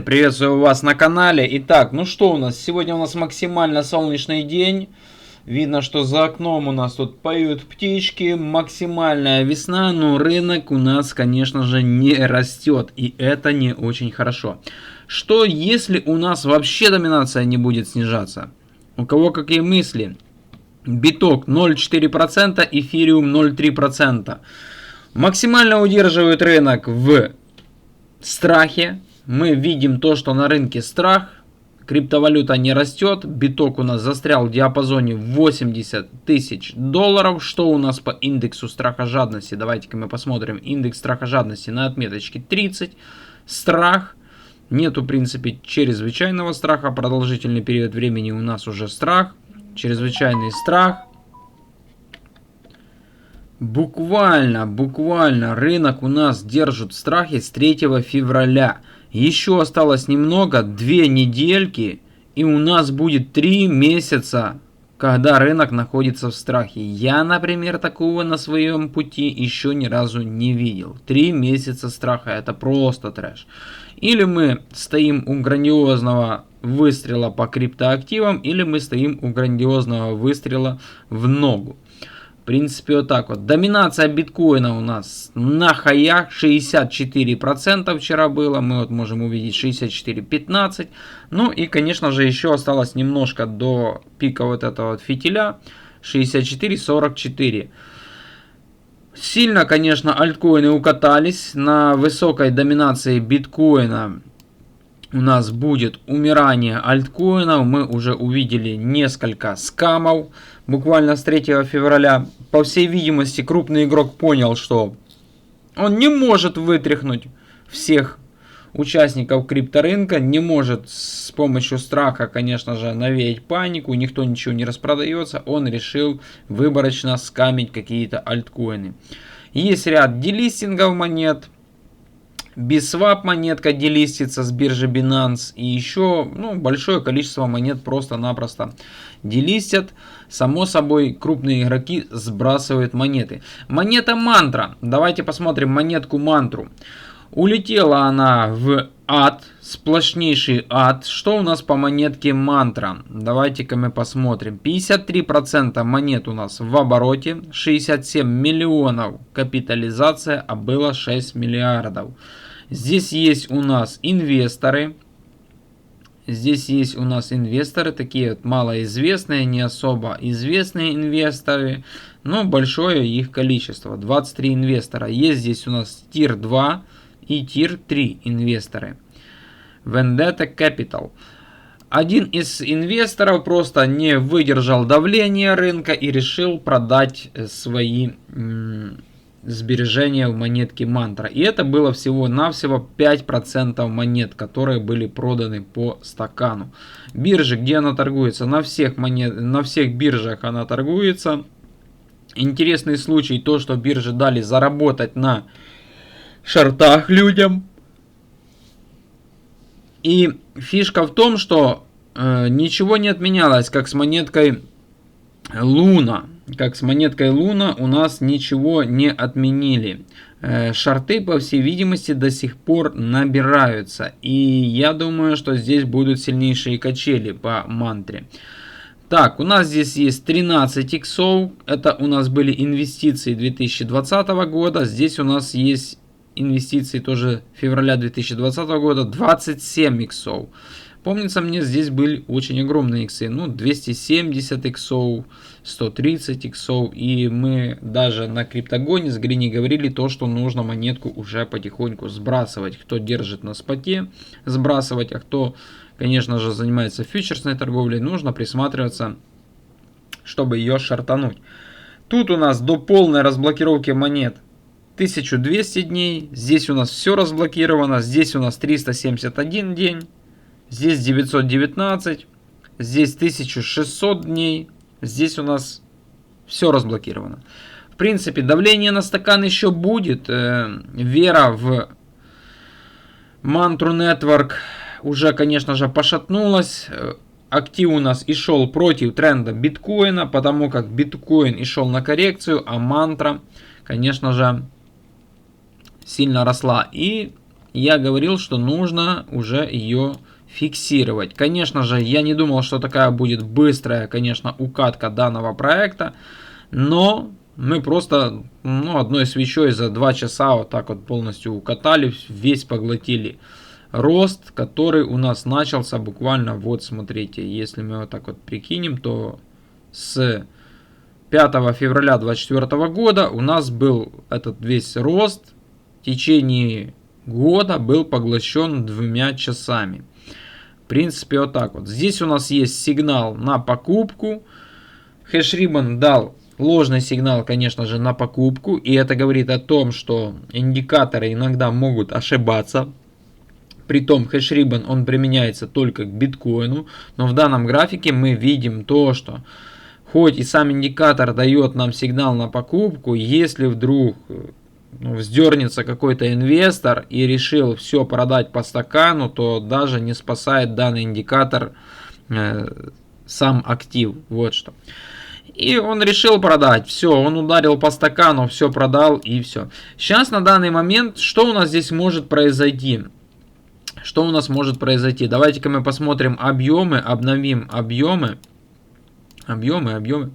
Приветствую вас на канале. Итак, ну что у нас? Сегодня у нас максимально солнечный день. Видно, что за окном у нас тут поют птички. Максимальная весна, но рынок у нас, конечно же, не растет. И это не очень хорошо. Что если у нас вообще доминация не будет снижаться? У кого какие мысли? Биток 0,4%, эфириум 0,3%. Максимально удерживает рынок в страхе. Мы видим то, что на рынке страх, криптовалюта не растет, биток у нас застрял в диапазоне 80 тысяч долларов. Что у нас по индексу страха жадности? Давайте-ка мы посмотрим. Индекс страха жадности на отметочке 30. Страх. Нету, в принципе, чрезвычайного страха. Продолжительный период времени у нас уже страх. Чрезвычайный страх. Буквально рынок у нас держит в страхе с 3 февраля. Еще осталось немного, 2 недельки, и у нас будет 3 месяца, когда рынок находится в страхе. Я, например, такого на своем пути еще ни разу не видел. 3 месяца страха, это просто трэш. Или мы стоим у грандиозного выстрела по криптоактивам, или мы стоим у грандиозного выстрела в ногу. В принципе, вот так вот. Доминация биткоина у нас на хаях 64% вчера было. Мы вот можем увидеть 64,15. Ну и, конечно же, еще осталось немножко до пика вот этого вот фитиля. 64,44. Сильно, конечно, альткоины укатались. На высокой доминации биткоина у нас будет умирание альткоинов. Мы уже увидели несколько скамов. Буквально с 3 февраля. По всей видимости, крупный игрок понял, что он не может вытряхнуть всех участников крипторынка. Не может с помощью страха, конечно же, навеять панику. Никто ничего не распродается. Он решил выборочно скамить какие-то альткоины. Есть ряд делистингов монет. Biswap монетка делистится с биржи Binance. И еще большое количество монет просто-напросто делистят. Само собой, крупные игроки сбрасывают монеты. Монета мантра. Давайте посмотрим монетку мантру. Улетела она в ад. Сплошнейший ад. Что у нас по монетке мантра? Давайте-ка мы посмотрим. 53% монет у нас в обороте. 67 миллионов капитализация, а было 6 миллиардов. Здесь есть у нас инвесторы. Такие вот малоизвестные, не особо известные инвесторы, но большое их количество. 23 инвестора. Есть здесь у нас Tier 2 и Tier 3 инвесторы. Vendetta Capital. Один из инвесторов просто не выдержал давления рынка и решил продать свои сбережения в монетке мантра. И это было всего-навсего 5% монет, которые были проданы по стакану. Биржи, где она торгуется? На всех биржах она торгуется. Интересный случай, то, что биржи дали заработать на шортах людям. И фишка в том, что ничего не отменялось, как с монеткой Луна. У нас ничего не отменили. Шорты, по всей видимости, до сих пор набираются. И я думаю, что здесь будут сильнейшие качели по мантре. Так, у нас здесь есть 13 иксов. Это у нас были инвестиции 2020 года. Здесь у нас есть инвестиции тоже февраля 2020 года. 27 иксов. Помнится мне, здесь были очень огромные иксы. 270 иксов, 130 иксов. И мы даже на криптогоне с Грини говорили то, что нужно монетку уже потихоньку сбрасывать. Кто держит на споте, сбрасывать. А кто, конечно же, занимается фьючерсной торговлей, нужно присматриваться, чтобы ее шортануть. Тут у нас до полной разблокировки монет 1200 дней. Здесь у нас все разблокировано. Здесь у нас 371 день. Здесь 919, здесь 1600 дней, здесь у нас все разблокировано. В принципе, давление на стакан еще будет. Вера в Mantra Network уже, конечно же, пошатнулась. Актив у нас и шел против тренда биткоина, потому как биткоин и шел на коррекцию, а мантра, конечно же, сильно росла. И я говорил, что нужно уже ее фиксировать. Конечно же, я не думал, что такая будет быстрая, конечно, укатка данного проекта, но мы просто одной свечой за 2 часа вот так вот полностью укатали, весь поглотили рост, который у нас начался буквально, вот смотрите, если мы вот так вот прикинем, то с 5 февраля 2024 года у нас был этот весь рост в течение года был поглощен 2 часами. В принципе, вот так вот. Здесь у нас есть сигнал на покупку. Хэшрибан дал ложный сигнал, конечно же, на покупку. И это говорит о том, что индикаторы иногда могут ошибаться. Притом хэшрибан он применяется только к биткоину. Но в данном графике мы видим то, что хоть и сам индикатор дает нам сигнал на покупку, если вдруг вздернется какой-то инвестор и решил все продать по стакану, то даже не спасает данный индикатор сам актив. Вот что. И он решил продать. Все, он ударил по стакану, все продал и все. Сейчас на данный момент, что у нас здесь может произойти? Что у нас может произойти? Давайте-ка мы посмотрим объемы, обновим объемы. Объемы.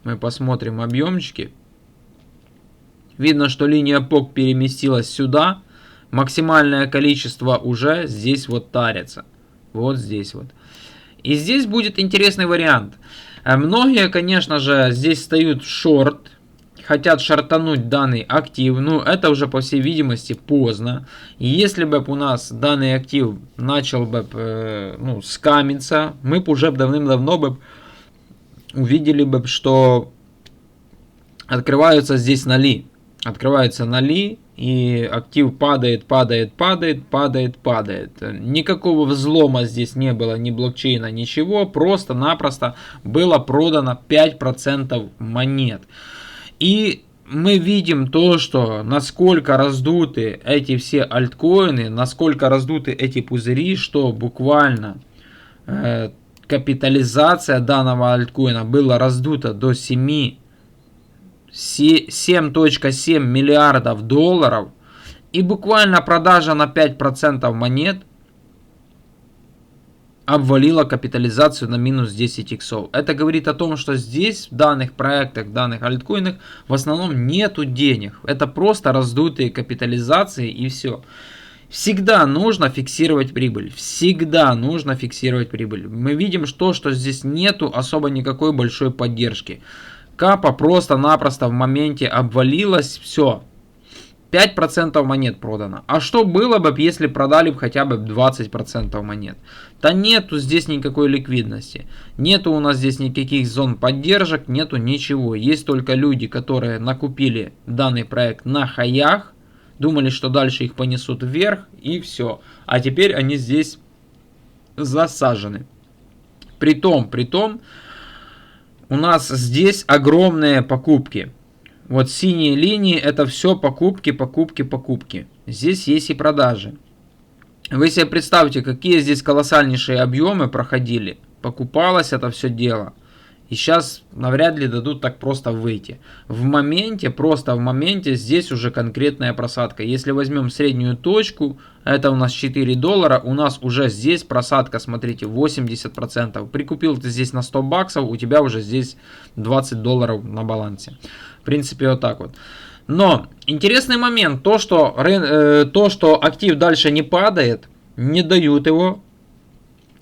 Мы посмотрим объемчики. Видно, что линия ПОК переместилась сюда. Максимальное количество уже здесь вот тарится. Вот здесь вот. И здесь будет интересный вариант. Многие, конечно же, здесь встают в шорт. Хотят шортануть данный актив. Ну, это уже, по всей видимости, поздно. И если бы у нас данный актив начал бы скамиться, мы бы уже давным-давно бы увидели бы, что открываются здесь ноли. Открываются ноли, и актив падает. Никакого взлома здесь не было, ни блокчейна, ничего. Просто-напросто было продано 5% монет. И мы видим то, что насколько раздуты эти все альткоины, насколько раздуты эти пузыри, что буквально капитализация данного альткоина была раздута до 7,7 миллиардов долларов, и буквально продажа на 5% монет обвалила капитализацию на минус 10 иксов. Это говорит о том, что здесь в данных проектах, в данных альткоинах в основном нету денег. Это просто раздутые капитализации и все. Всегда нужно фиксировать прибыль. Всегда нужно фиксировать прибыль. Мы видим, что здесь нету особо никакой большой поддержки. Капа просто-напросто в моменте обвалилась, все. 5% монет продано. А что было бы, если продали бы хотя бы 20% монет? Да нету здесь никакой ликвидности. Нету у нас здесь никаких зон поддержек, нету ничего. Есть только люди, которые накупили данный проект на хаях, думали, что дальше их понесут вверх, и все. А теперь они здесь засажены. Притом, у нас здесь огромные покупки. Вот синие линии это все покупки. Здесь есть и продажи. Вы себе представьте, какие здесь колоссальнейшие объемы проходили. Покупалось это все дело. И сейчас навряд ли дадут так просто выйти. В моменте здесь уже конкретная просадка. Если возьмем среднюю точку, это у нас 4 доллара, у нас уже здесь просадка, смотрите, 80%. Прикупил ты здесь на 100 баксов, у тебя уже здесь 20 долларов на балансе. В принципе, вот так вот. Но интересный момент, то, что актив дальше не падает, не дают его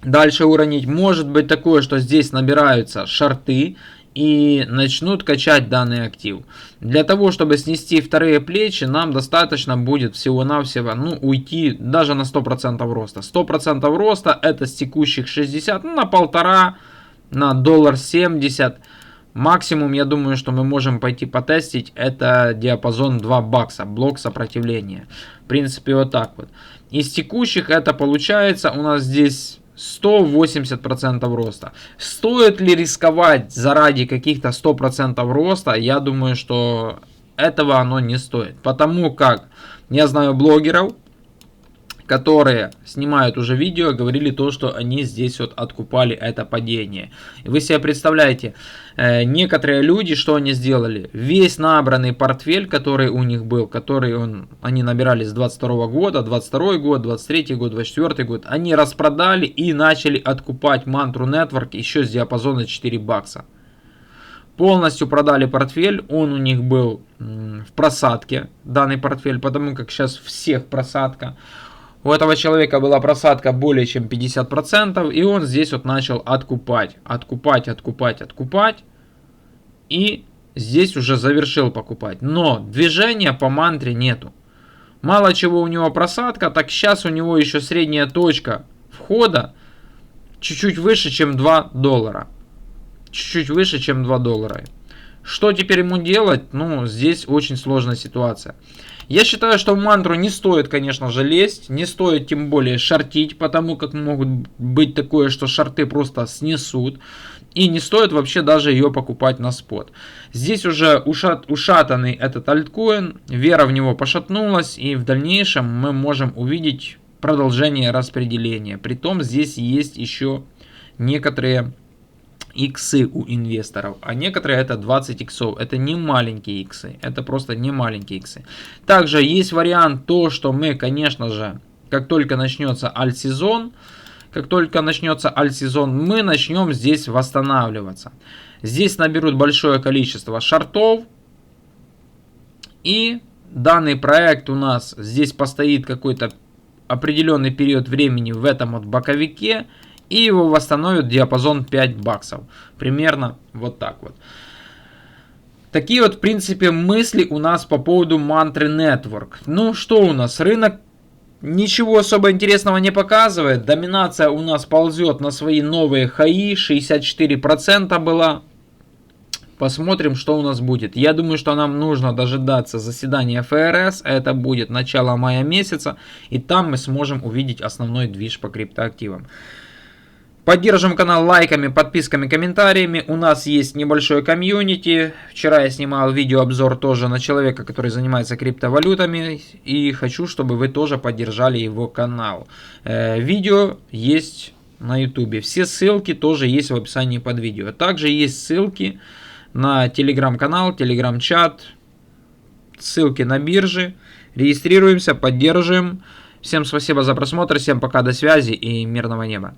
дальше уронить. Может быть такое, что здесь набираются шорты и начнут качать данный актив. Для того, чтобы снести вторые плечи, нам достаточно будет всего-навсего уйти даже на 100% роста. 100% роста это с текущих 60 на 1,5, на $1.70. Максимум, я думаю, что мы можем пойти потестить, это диапазон 2 бакса, блок сопротивления. В принципе, вот так вот. Из текущих это получается у нас здесь 180% роста. Стоит ли рисковать заради каких-то 100% роста? Я думаю, что этого оно не стоит. Потому как я знаю блогеров, которые снимают уже видео, говорили то, что они здесь вот откупали это падение. И вы себе представляете, некоторые люди, что они сделали? Весь набранный портфель, который у них был, они набирали с 22 года, 22 год, 23 год, 24 год, они распродали и начали откупать Mantra Network еще с диапазона 4 бакса. Полностью продали портфель, он у них был в просадке, данный портфель, потому как сейчас всех просадка. У этого человека была просадка более чем 50%, и он здесь вот начал откупать. И здесь уже завершил покупать. Но движения по мантре нету. Мало чего у него просадка, так сейчас у него еще средняя точка входа чуть-чуть выше, чем $2. Чуть-чуть выше, чем $2. Что теперь ему делать? Ну, здесь очень сложная ситуация. Я считаю, что в мантру не стоит, конечно же, лезть. Не стоит тем более шортить, потому как могут быть такое, что шорты просто снесут. И не стоит вообще даже ее покупать на спот. Здесь уже ушатанный этот альткоин. Вера в него пошатнулась. И в дальнейшем мы можем увидеть продолжение распределения. Притом здесь есть еще некоторые иксы у инвесторов, а некоторые это 20 иксов. Это не маленькие иксы, это просто не маленькие иксы. Также есть вариант то, что мы, конечно же, как только начнется альт-сезон, мы начнем здесь восстанавливаться. Здесь наберут большое количество шортов, и данный проект у нас здесь постоит какой-то определенный период времени в этом вот боковике, и его восстановят в диапазон 5 баксов. Примерно вот так вот. Такие вот, в принципе, мысли у нас по поводу Mantra Network. Ну, что у нас? Рынок ничего особо интересного не показывает. Доминация у нас ползет на свои новые хаи. 64% была. Посмотрим, что у нас будет. Я думаю, что нам нужно дожидаться заседания ФРС. Это будет начало мая месяца. И там мы сможем увидеть основной движ по криптоактивам. Поддержим канал лайками, подписками, комментариями. У нас есть небольшое комьюнити. Вчера я снимал видеообзор тоже на человека, который занимается криптовалютами. И хочу, чтобы вы тоже поддержали его канал. Видео есть на YouTube. Все ссылки тоже есть в описании под видео. Также есть ссылки на телеграм-канал, телеграм-чат. Ссылки на биржи. Регистрируемся, поддерживаем. Всем спасибо за просмотр. Всем пока, до связи и мирного неба.